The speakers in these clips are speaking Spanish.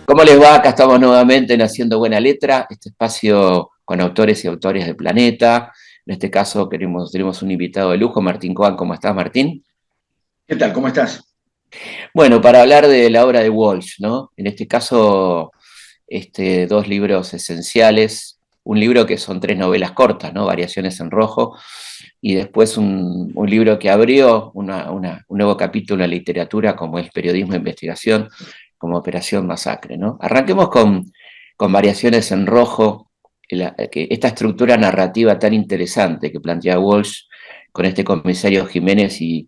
¿Cómo les va? Acá estamos nuevamente en Haciendo Buena Letra, este espacio con autores y autores del planeta. En este caso tenemos un invitado de lujo, Martín Coan. ¿Cómo estás, Martín? ¿Qué tal? ¿Cómo estás? Bueno, para hablar de la obra de Walsh, ¿no? En este caso, dos libros esenciales. Un libro que son tres novelas cortas, ¿no? Variaciones en rojo. Y después un libro que abrió un nuevo capítulo en la literatura, como es Periodismo de Investigación, como Operación Masacre, ¿no? Arranquemos con Variaciones en rojo, esta estructura narrativa tan interesante que plantea Walsh con este comisario Jiménez y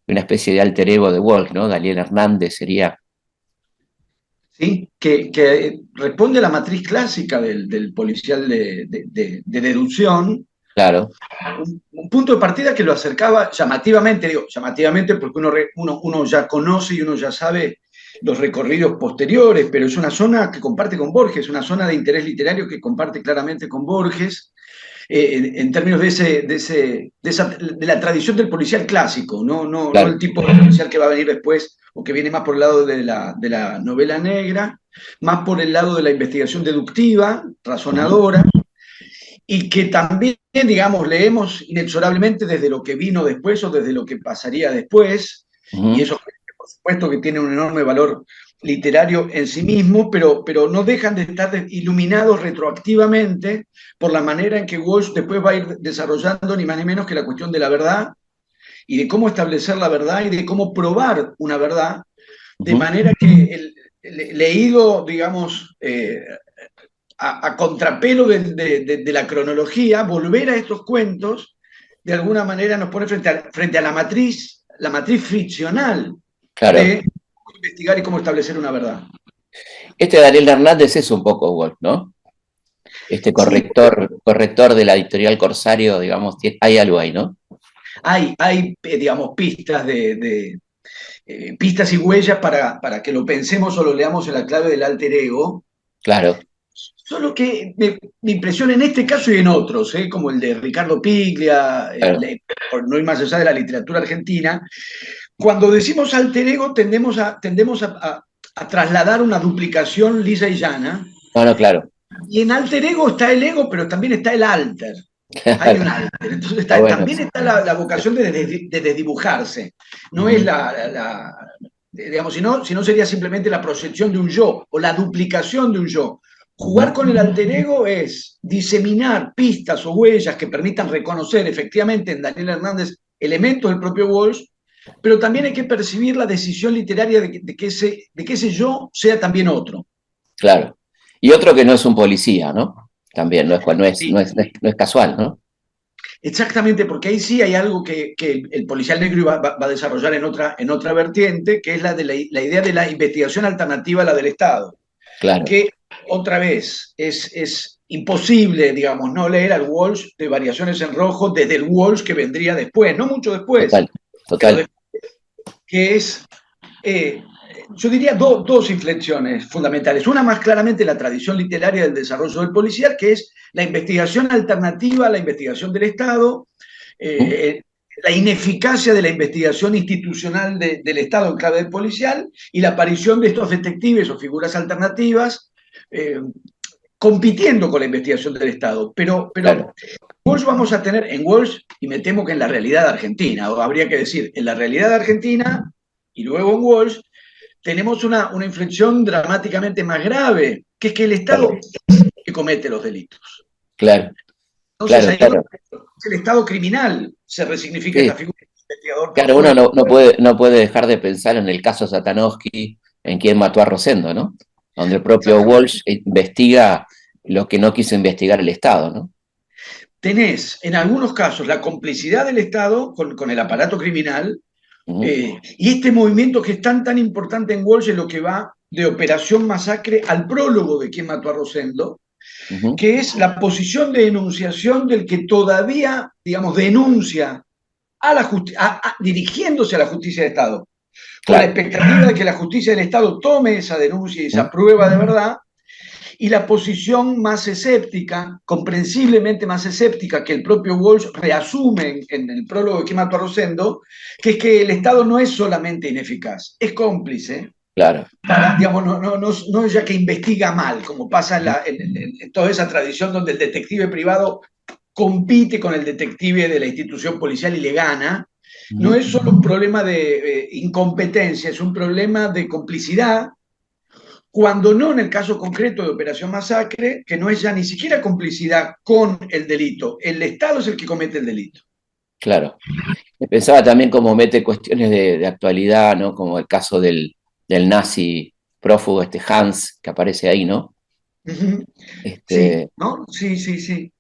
una especie de alter ego de Walsh, ¿no? Daniel Hernández sería, ¿Sí? Que responde a la matriz clásica del policial de deducción, claro. un punto de partida que lo acercaba llamativamente, digo llamativamente porque uno ya conoce y uno ya sabe los recorridos posteriores, pero es una zona que comparte con Borges, una zona de interés literario que comparte claramente con Borges, en términos de la tradición del policial clásico, no Claro. el tipo de policial que va a venir después o que viene más por el lado de la novela negra, más por el lado de la investigación deductiva, Ujú, razonadora, y que también, digamos, leemos inexorablemente desde lo que vino después o desde lo que pasaría después, y ujú, eso por supuesto que tiene un enorme valor literario en sí mismo, pero no dejan de estar iluminados retroactivamente por la manera en que Walsh después va a ir desarrollando ni más ni menos que la cuestión de la verdad y de cómo establecer la verdad y de cómo probar una verdad, de ujú. manera que el leído, digamos, a contrapelo de la cronología, volver a estos cuentos, de alguna manera nos pone frente a la matriz ficcional Claro. de cómo investigar y cómo establecer una verdad. Este Daniel Hernández es un poco Walsh, ¿no? Este Sí, corrector de la editorial Corsario, digamos, hay algo ahí, ¿no? hay digamos, pistas y huellas para que lo pensemos o lo leamos en la clave del alter ego. Claro. Solo que mi impresión en este caso y en otros, como el de Ricardo Piglia, Claro. por no ir más allá de la literatura argentina, cuando decimos alter ego tendemos a trasladar una duplicación lisa y llana, No, no, claro. y en alter ego está el ego, pero también está el alter. Hay Claro. un alter. Entonces Está bueno también eso. está la vocación de desdibujarse. No es Ujú, digamos, si no sería simplemente la proyección de un yo o la duplicación de un yo. Jugar ujú. con el alter ego es diseminar pistas o huellas que permitan reconocer efectivamente en Daniel Hernández elementos del propio Walsh, pero también hay que percibir la decisión literaria de que ese yo sea también otro. Claro. Y otro que no es un policía, ¿no? También no es, Sí, no es casual, ¿no? exactamente, porque ahí sí hay algo que el policial negro va a desarrollar en otra vertiente, que es la idea de la investigación alternativa a la del Estado, Claro. que otra vez es imposible, digamos, no leer al Walsh de Variaciones en Rojo desde el Walsh que vendría después, no mucho después, Total. pero Total. que es, eh, yo diría, dos inflexiones fundamentales. Una más claramente la tradición literaria del desarrollo del policial, que es la investigación alternativa a la investigación del Estado, Ujú. eh, la ineficacia de la investigación institucional del Estado en clave policial y la aparición de estos detectives o figuras alternativas eh, compitiendo con la investigación del Estado. Pero Claro. Walsh vamos a tener en Walsh, y me temo que en la realidad argentina, o habría que decir, en la realidad argentina y luego en Walsh, tenemos una inflexión dramáticamente más grave, que es que el Estado Claro. es el que comete los delitos. Claro. Entonces, Claro. ahí es Claro. el Estado criminal, se resignifica esta Sí. figura del investigador por Claro, uno fuera. no puede dejar de pensar en el caso Satanowski, en quien mató a Rosendo, ¿no? Donde el propio Exactamente. Walsh investiga lo que no quiso investigar el Estado, ¿no? Tenés, en algunos casos, la complicidad del Estado con el aparato criminal, Ujú, y este movimiento que es tan importante en Walsh es lo que va de Operación Masacre al prólogo de Quién mató a Rosendo, ujú. que es la posición de enunciación del que todavía, digamos, denuncia dirigiéndose a la justicia de Estado, con la Claro. expectativa de que la justicia del Estado tome esa denuncia y esa Ujú, prueba de verdad, y la posición más escéptica, comprensiblemente más escéptica, que el propio Walsh reasume en el prólogo de Quién mató a Rosendo, que es que el Estado no es solamente ineficaz, es cómplice, claro. Digamos, no ya que investiga mal, como pasa en toda esa tradición donde el detective privado compite con el detective de la institución policial y le gana. No es solo un problema de incompetencia, es un problema de complicidad, cuando no en el caso concreto de Operación Masacre, que no es ya ni siquiera complicidad con el delito, el Estado es el que comete el delito. Claro. Pensaba también cómo mete cuestiones de actualidad, ¿no? Como el caso del nazi prófugo, Hans, que aparece ahí, ¿no? Sí, Este, ¿no? Sí, sí, sí.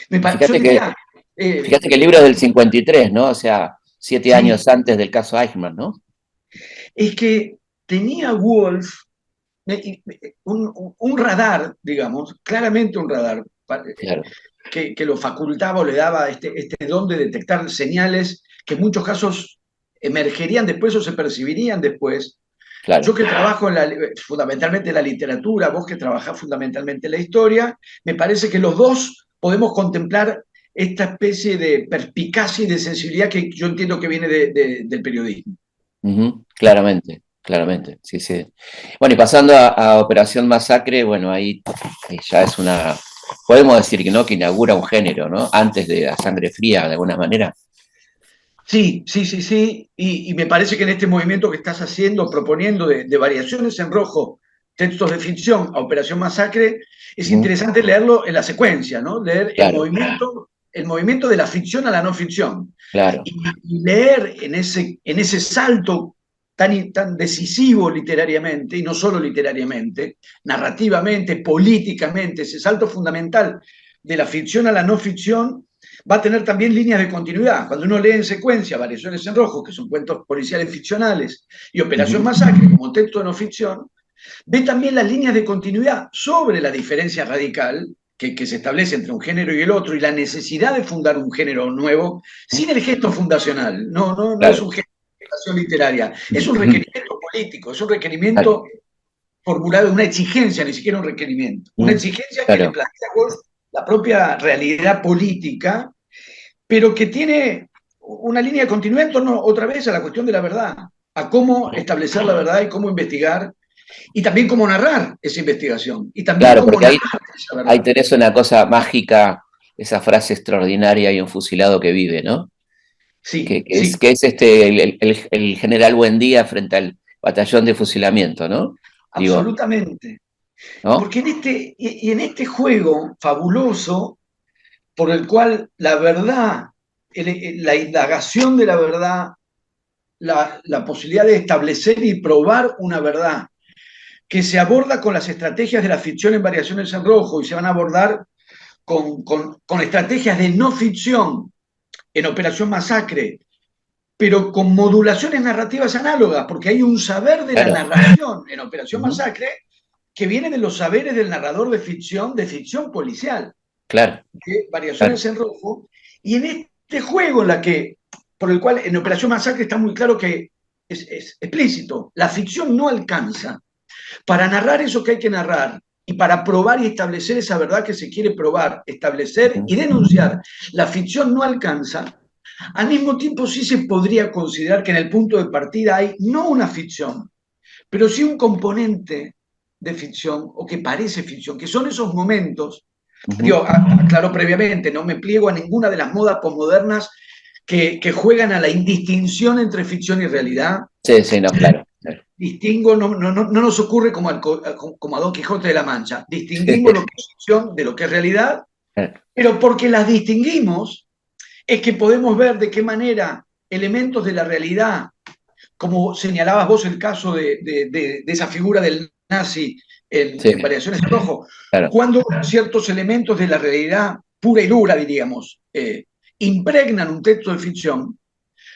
y Yo diría, fíjate que el libro es del 53, ¿no? O sea, 7 años sí, antes del caso Eichmann, ¿no? es que tenía Wolf un radar, digamos, claramente un radar, Claro, que lo facultaba o le daba este don de detectar señales que en muchos casos emergerían después o se percibirían después. Yo claro. que trabajo fundamentalmente en la literatura, vos que trabajás fundamentalmente en la historia, me parece que los dos podemos contemplar esta especie de perspicacia y de sensibilidad que yo entiendo que viene del periodismo. Ujú, claramente, claramente, sí, sí. Bueno, y pasando a Operación Masacre, bueno, ahí ya es podemos decir que no, que inaugura un género, ¿no? Antes de La Sangre Fría, de alguna manera. Sí, sí, sí, sí, y me parece que en este movimiento que estás haciendo, proponiendo de variaciones en rojo, textos de ficción a Operación Masacre, es Ujú, interesante leerlo en la secuencia, ¿no? Leer claro, el movimiento de la ficción a la no ficción. claro. Y leer en ese salto tan decisivo literariamente, y no solo literariamente, narrativamente, políticamente, ese salto fundamental de la ficción a la no ficción, va a tener también líneas de continuidad. Cuando uno lee en secuencia Variaciones en Rojo, que son cuentos policiales ficcionales, y Operación Ujú, Masacre como texto de no ficción, ve también las líneas de continuidad sobre la diferencia radical que se establece entre un género y el otro y la necesidad de fundar un género nuevo sin el gesto fundacional. No es claro. un gesto de fundación literaria, es un Ujú, requerimiento político, es un claro. requerimiento formulado, una exigencia, ni siquiera un requerimiento, una Ujú, exigencia que le claro. plantea a Wolf la propia realidad política, pero que tiene una línea de continuidad en torno otra vez a la cuestión de la verdad, a cómo establecer la verdad y cómo investigar, y también cómo narrar esa investigación, y también Claro, cómo porque narrar esa ahí verdad. tenés una cosa mágica, esa frase extraordinaria y un fusilado que vive, ¿no? Sí, sí, Que es el general Buendía frente al batallón de fusilamiento, ¿no? Digo, absolutamente. ¿no? Porque y en este juego fabuloso por el cual la verdad, la indagación de la verdad, la posibilidad de establecer y probar una verdad, que se aborda con las estrategias de la ficción en Variaciones en Rojo y se van a abordar con estrategias de no ficción en Operación Masacre, pero con modulaciones narrativas análogas, porque hay un saber de la Claro. narración en Operación Ujú, Masacre que viene de los saberes del narrador de ficción policial, claro, de claro. Variaciones en Rojo, y en este juego por el cual en Operación Masacre está muy claro que es explícito, la ficción no alcanza para narrar eso que hay que narrar y para probar y establecer esa verdad que se quiere probar, establecer y Ujú, denunciar, la ficción no alcanza. Al mismo tiempo sí se podría considerar que en el punto de partida hay no una ficción, pero sí un componente de ficción o que parece ficción, que son esos momentos, ujú. digo, aclaro previamente, no me pliego a ninguna de las modas posmodernas que juegan a la indistinción entre ficción y realidad. Sí, sí, no, claro. Claro. Distingo, no nos ocurre como a Don Quijote de la Mancha, distinguimos lo que es ficción de lo que es realidad, pero porque las distinguimos es que podemos ver de qué manera elementos de la realidad, como señalabas vos el caso de esa figura del nazi Sí, en Variaciones en Rojo, claro. cuando ciertos elementos de la realidad pura y dura, diríamos, impregnan un texto de ficción,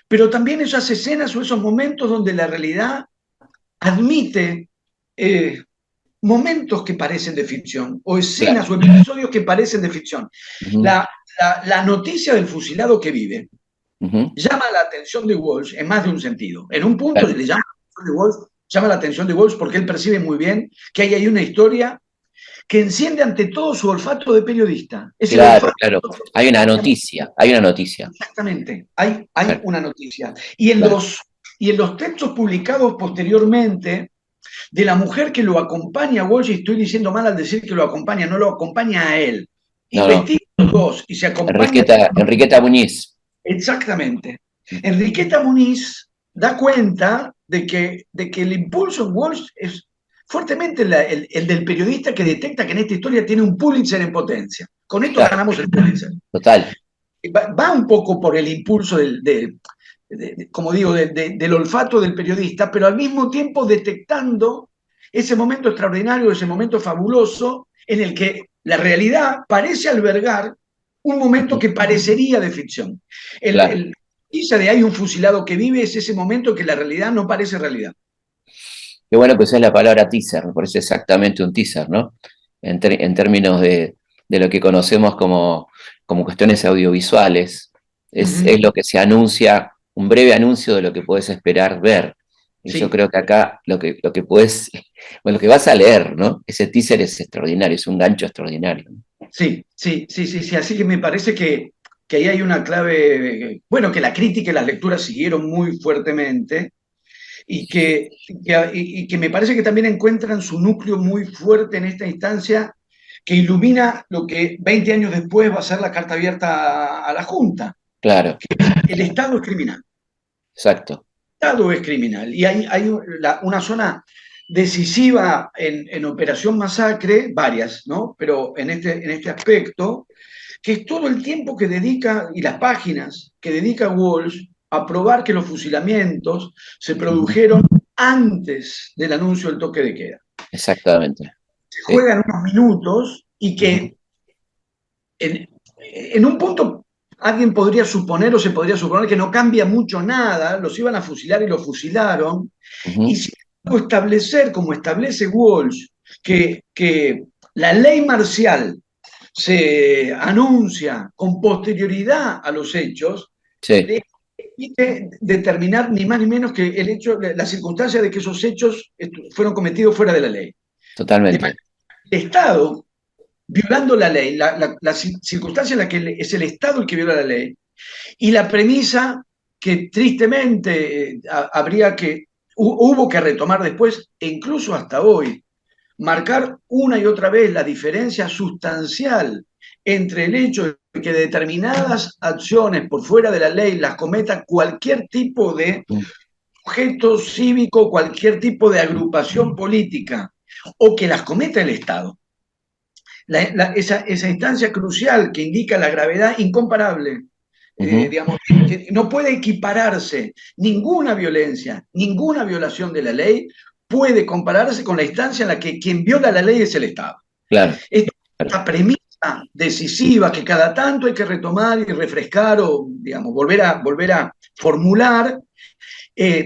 pero también esas escenas o esos momentos donde la realidad admite momentos que parecen de ficción, o Claro. escenas o episodios que parecen de ficción. Ujú, La noticia del fusilado que vive ujú, llama la atención de Walsh en más de un sentido. En un punto claro. le llama la atención de Walsh, llama la atención de Walsh porque él percibe muy bien que hay ahí una historia que enciende ante todo su olfato de periodista. Es el Claro, olfato. claro. Hay una noticia, hay una noticia. Exactamente, hay Claro, una noticia. Y claro. y en los textos publicados posteriormente, de la mujer que lo acompaña a Walsh, y estoy diciendo mal al decir que lo acompaña, no lo acompaña a él. No, no. Investigan los dos y se acompañan. Enriqueta Muñiz. Exactamente. Enriqueta Muniz da cuenta de que el impulso en Walsh es fuertemente el del periodista que detecta que en esta historia tiene un Pulitzer en potencia. Con esto Claro, ganamos el Pulitzer. total. Va un poco por el impulso como digo, del olfato del periodista, pero al mismo tiempo detectando ese momento extraordinario, ese momento fabuloso en el que la realidad parece albergar un momento que parecería de ficción. Claro. Quizá de hay un fusilado que vive es ese momento que la realidad no parece realidad. Qué bueno que uses la palabra teaser, me parece exactamente un teaser, ¿no? En términos de lo que conocemos como cuestiones audiovisuales, es lo que se anuncia, un breve anuncio de lo que puedes esperar ver. Y yo Sí, creo que acá lo que puedes, bueno, lo que vas a leer, ¿no? Ese teaser es extraordinario, es un gancho extraordinario. sí, sí, sí, sí, sí. Así que me parece que ahí hay una clave, bueno, que la crítica y las lecturas siguieron muy fuertemente y que me parece que también encuentran su núcleo muy fuerte en esta instancia que ilumina lo que 20 años después va a ser la carta abierta a la Junta. Claro, El Estado es criminal. exacto. El Estado es criminal. Y hay una zona decisiva en Operación Masacre, varias, ¿no? Pero en este aspecto, que es todo el tiempo que dedica, y las páginas que dedica Walsh a probar que los fusilamientos se produjeron antes del anuncio del toque de queda. Exactamente. Se Sí. juegan unos minutos y Ujú, que en un punto alguien podría suponer o se podría suponer que no cambia mucho nada, los iban a fusilar y los fusilaron, y ujú. si establecer, como establece Walsh, que la ley marcial se anuncia con posterioridad a los hechos, Sí, le permite determinar ni más ni menos que el hecho, la circunstancia de que esos hechos fueron cometidos fuera de la ley. De totalmente. manera que el Estado, violando la ley, la circunstancia en la que es el Estado el que viola la ley, y la premisa que tristemente hubo que retomar después, e incluso hasta hoy, marcar una y otra vez la diferencia sustancial entre el hecho de que determinadas acciones por fuera de la ley las cometa cualquier tipo de Mm, sujeto cívico, cualquier tipo de agrupación política, o que las cometa el Estado. Esa instancia crucial que indica la gravedad incomparable, ujú. digamos, que no puede equipararse ninguna violencia, ninguna violación de la ley puede compararse con la instancia en la que quien viola la ley es el Estado. Claro, claro. Esta premisa decisiva que cada tanto hay que retomar y refrescar o, digamos, volver a formular,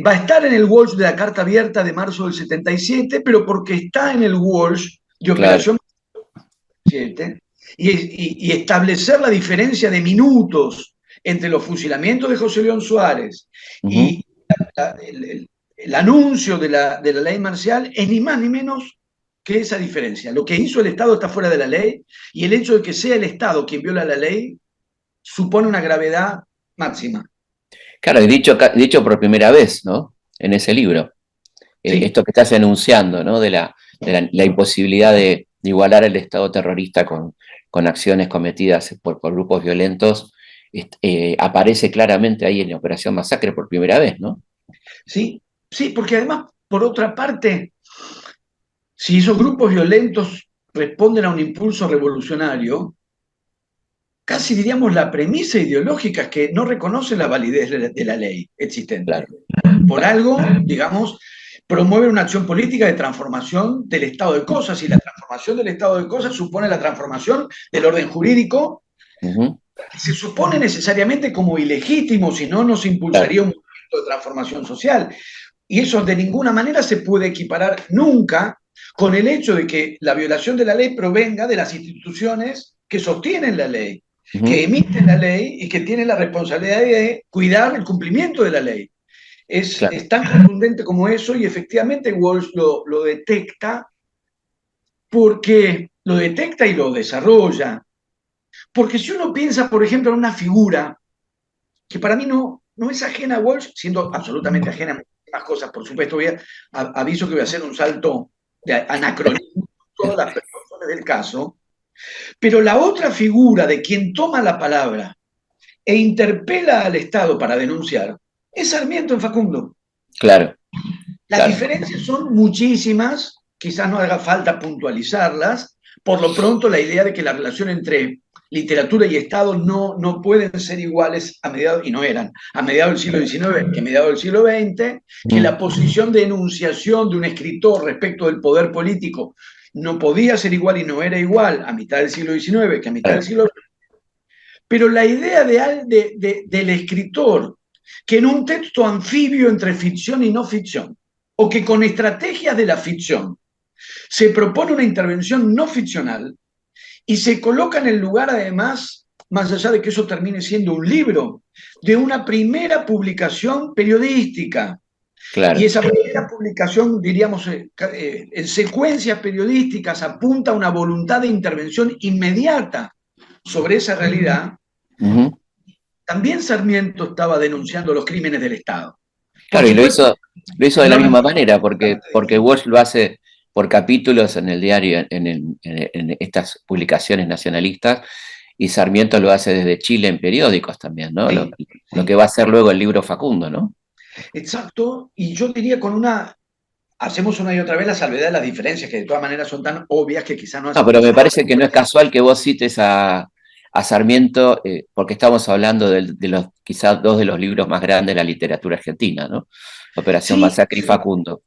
va a estar en el Walsh de la Carta Abierta de marzo del 77, pero porque está en el Walsh de Claro. Operación 7, y establecer la diferencia de minutos entre los fusilamientos de José León Suárez Ujú. y el anuncio de la ley marcial es ni más ni menos que esa diferencia. Lo que hizo el Estado está fuera de la ley y el hecho de que sea el Estado quien viola la ley supone una gravedad máxima. Claro, y dicho por primera vez, ¿no? En ese libro. Sí, Esto que estás enunciando, ¿no? De la imposibilidad de igualar el Estado terrorista con acciones cometidas por grupos violentos, aparece claramente ahí en la Operación Masacre por primera vez, ¿no? sí, sí, porque además, por otra parte, si esos grupos violentos responden a un impulso revolucionario, casi diríamos la premisa ideológica es que no reconoce la validez de la ley existente. Claro, Por claro. algo, digamos, promueve una acción política de transformación del estado de cosas y la transformación del estado de cosas supone la transformación del orden jurídico Ujú. que se supone necesariamente como ilegítimo, si no nos Claro, impulsaría un movimiento de transformación social. Y eso de ninguna manera se puede equiparar nunca con el hecho de que la violación de la ley provenga de las instituciones que sostienen la ley, que ujú. emiten la ley y que tienen la responsabilidad de cuidar el cumplimiento de la ley. Es, Claro. es tan contundente como eso y efectivamente Walsh lo detecta porque lo detecta y lo desarrolla. Porque si uno piensa, por ejemplo, en una figura que para mí no es ajena a Walsh, siendo absolutamente ajena más cosas, por supuesto, aviso que voy a hacer un salto de anacronismo, todas las personas del caso, pero la otra figura de quien toma la palabra e interpela al Estado para denunciar es Sarmiento en Facundo. Claro. Las Claro. diferencias son muchísimas, quizás no haga falta puntualizarlas. Por lo pronto, la idea de que la relación entre literatura y Estado no pueden ser iguales a mediados, y no eran, a mediados del siglo XIX que a mediados del siglo XX, que la posición de enunciación de un escritor respecto del poder político no podía ser igual y no era igual a mitad del siglo XIX que a mitad del siglo XX. Pero la idea del escritor que en un texto anfibio entre ficción y no ficción, o que con estrategias de la ficción se propone una intervención no ficcional y se coloca en el lugar, además, más allá de que eso termine siendo un libro, de una primera publicación periodística. Claro. Y esa primera publicación, diríamos, en secuencias periodísticas, apunta a una voluntad de intervención inmediata sobre esa realidad. También Sarmiento estaba denunciando los crímenes del Estado. Claro, y lo hizo de la misma manera, porque Walsh lo hace por capítulos en el diario, en estas publicaciones nacionalistas, y Sarmiento lo hace desde Chile en periódicos también, ¿no? Sí, lo que va a ser luego el libro Facundo, ¿no? Exacto, y yo diría hacemos una y otra vez la salvedad de las diferencias, que de todas maneras son tan obvias que quizás no hacen. No, pero me parece que no es casual que vos cites a Sarmiento, porque estamos hablando de los quizás dos de los libros más grandes de la literatura argentina, ¿no? Operación Masacre y Facundo.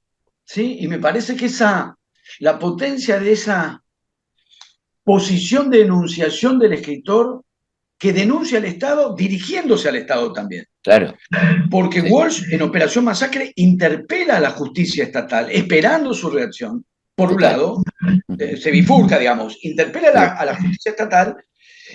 Sí, y me parece que la potencia de esa posición de enunciación del escritor que denuncia al Estado dirigiéndose al Estado también. Claro. Porque Walsh en Operación Masacre interpela a la justicia estatal esperando su reacción. Por un lado, se bifurca, digamos, interpela a la justicia estatal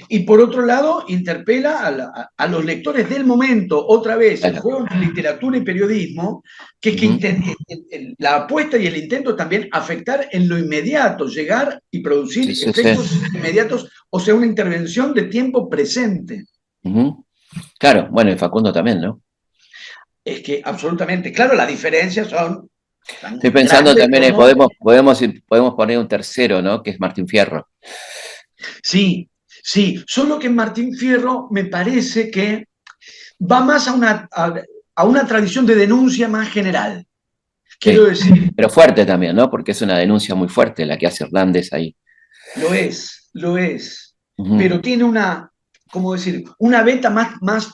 y por otro lado interpela a los lectores del momento, otra vez, el juego entre literatura y periodismo, que es que la apuesta y el intento también afectar en lo inmediato, llegar y producir efectos inmediatos, o sea, una intervención de tiempo presente. Claro, bueno, y Facundo también, ¿no? Es que absolutamente, claro, las diferencias son... Estoy pensando también, podemos poner un tercero, ¿no? Que es Martín Fierro. Sí, sí, solo que Martín Fierro me parece que va más a una tradición de denuncia más general. Quiero decir. Pero fuerte también, ¿no? Porque es una denuncia muy fuerte la que hace Hernández ahí. Lo es. Pero tiene ¿cómo decir? Una beta más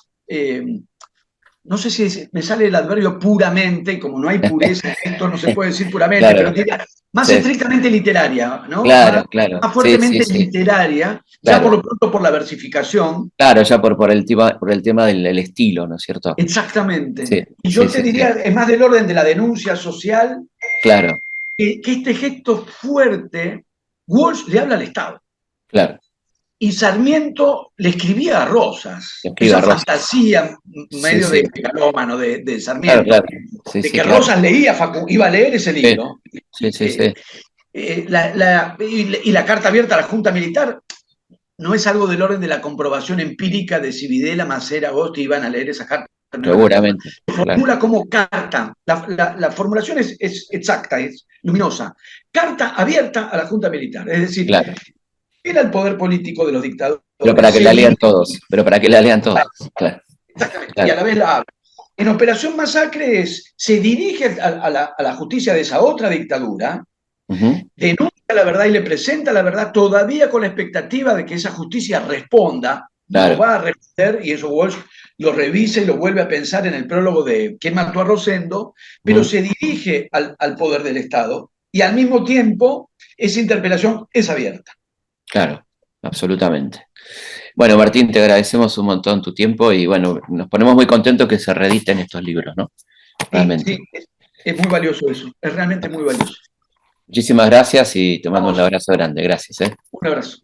no sé si me sale el adverbio puramente, y como no hay pureza, esto no se puede decir puramente, claro, pero más estrictamente literaria, ¿no? Claro, más fuertemente literaria, ya por lo pronto por la versificación. Claro, ya por el tema del estilo, ¿no es cierto? Exactamente. Y yo te diría, es más del orden de la denuncia social. Claro. Que este gesto fuerte, Walsh le habla al Estado. Claro. Y Sarmiento le escribía a Rosas. Esa fantasía medio de megalómano de Sarmiento. Claro. De que Rosas leía, iba a leer ese libro. Y la carta abierta a la Junta Militar no es algo del orden de la comprobación empírica de si Videla, Macera, Agosti iban a leer esas cartas. Seguramente. Formula como carta. La formulación es exacta, es luminosa. Carta abierta a la Junta Militar. Es decir, era el poder político de los dictadores. Pero para que la lean todos. Claro. Exactamente. Claro. Y a la vez la habla. En Operación Masacre se dirige a la justicia de esa otra dictadura, denuncia la verdad y le presenta la verdad, todavía con la expectativa de que esa justicia responda. Claro. No va a responder, y eso Walsh lo revisa y lo vuelve a pensar en el prólogo de ¿Quién mató a Rosendo? Pero se dirige al poder del Estado y al mismo tiempo esa interpelación es abierta. Claro, absolutamente. Bueno, Martín, te agradecemos un montón tu tiempo y bueno, nos ponemos muy contentos que se reediten estos libros, ¿no? Realmente. Sí, es muy valioso eso, es realmente muy valioso. Muchísimas gracias y te mando un abrazo grande. Gracias. Un abrazo.